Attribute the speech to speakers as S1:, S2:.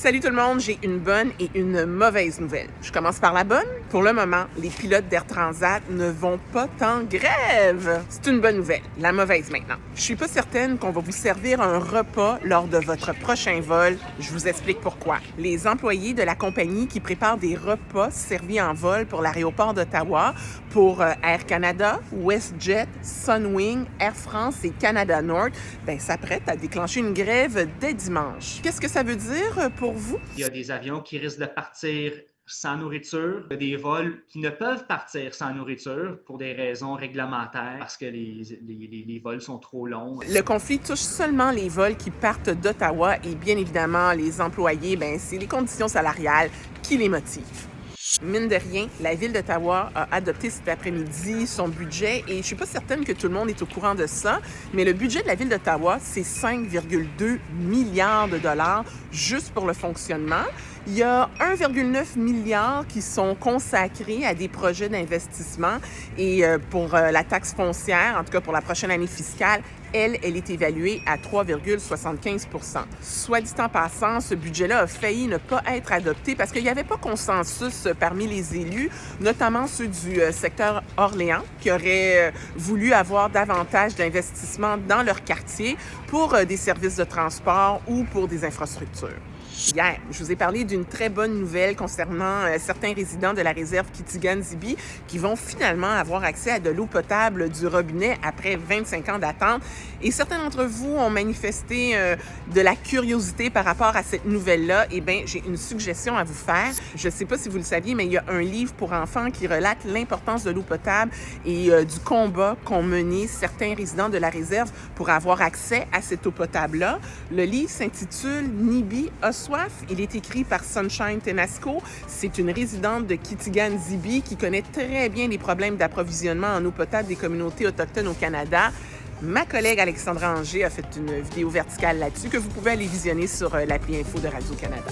S1: Salut tout le monde, j'ai une bonne et une mauvaise nouvelle. Je commence par la bonne. Pour le moment, les pilotes d'Air Transat ne vont pas en grève. C'est une bonne nouvelle. La mauvaise maintenant. Je suis pas certaine qu'on va vous servir un repas lors de votre prochain vol. Je vous explique pourquoi. Les employés de la compagnie qui préparent des repas servis en vol pour l'aéroport d'Ottawa pour Air Canada, WestJet, Sunwing, Air France et Canada North, s'apprêtent à déclencher une grève dès dimanche. Qu'est-ce que ça veut dire pour vous?
S2: Il y a des avions qui risquent de partir sans nourriture, il y a des vols qui ne peuvent partir sans nourriture pour des raisons réglementaires parce que les vols sont trop longs.
S1: Le conflit touche seulement les vols qui partent d'Ottawa et bien évidemment les employés, c'est les conditions salariales qui les motivent. Mine de rien, la Ville d'Ottawa a adopté cet après-midi son budget et je suis pas certaine que tout le monde est au courant de ça, mais le budget de la Ville d'Ottawa, c'est 5,2 milliards de dollars juste pour le fonctionnement. Il y a 1,9 milliard qui sont consacrés à des projets d'investissement et pour la taxe foncière, en tout cas pour la prochaine année fiscale, elle est évaluée à 3,75 %. Soit dit en passant, ce budget-là a failli ne pas être adopté parce qu'il n'y avait pas consensus parmi les élus, notamment ceux du secteur Orléans, qui auraient voulu avoir davantage d'investissements dans leur quartier pour des services de transport ou pour des infrastructures. Hier, je vous ai parlé d'une très bonne nouvelle concernant certains résidents de la réserve Kitigan-Zibi qui vont finalement avoir accès à de l'eau potable du robinet après 25 ans d'attente. Et certains d'entre vous ont manifesté de la curiosité par rapport à cette nouvelle-là. Eh bien, j'ai une suggestion à vous faire. Je ne sais pas si vous le saviez, mais il y a un livre pour enfants qui relate l'importance de l'eau potable et du combat qu'ont mené certains résidents de la réserve pour avoir accès à cette eau potable-là. Le livre s'intitule « Nibi a soif ». Il est écrit par Sunshine Tenasco. C'est une résidente de Kitigan-Zibi qui connaît très bien les problèmes d'approvisionnement en eau potable des communautés autochtones au Canada. Ma collègue Alexandra Anger a fait une vidéo verticale là-dessus que vous pouvez aller visionner sur l'appli Info de Radio-Canada.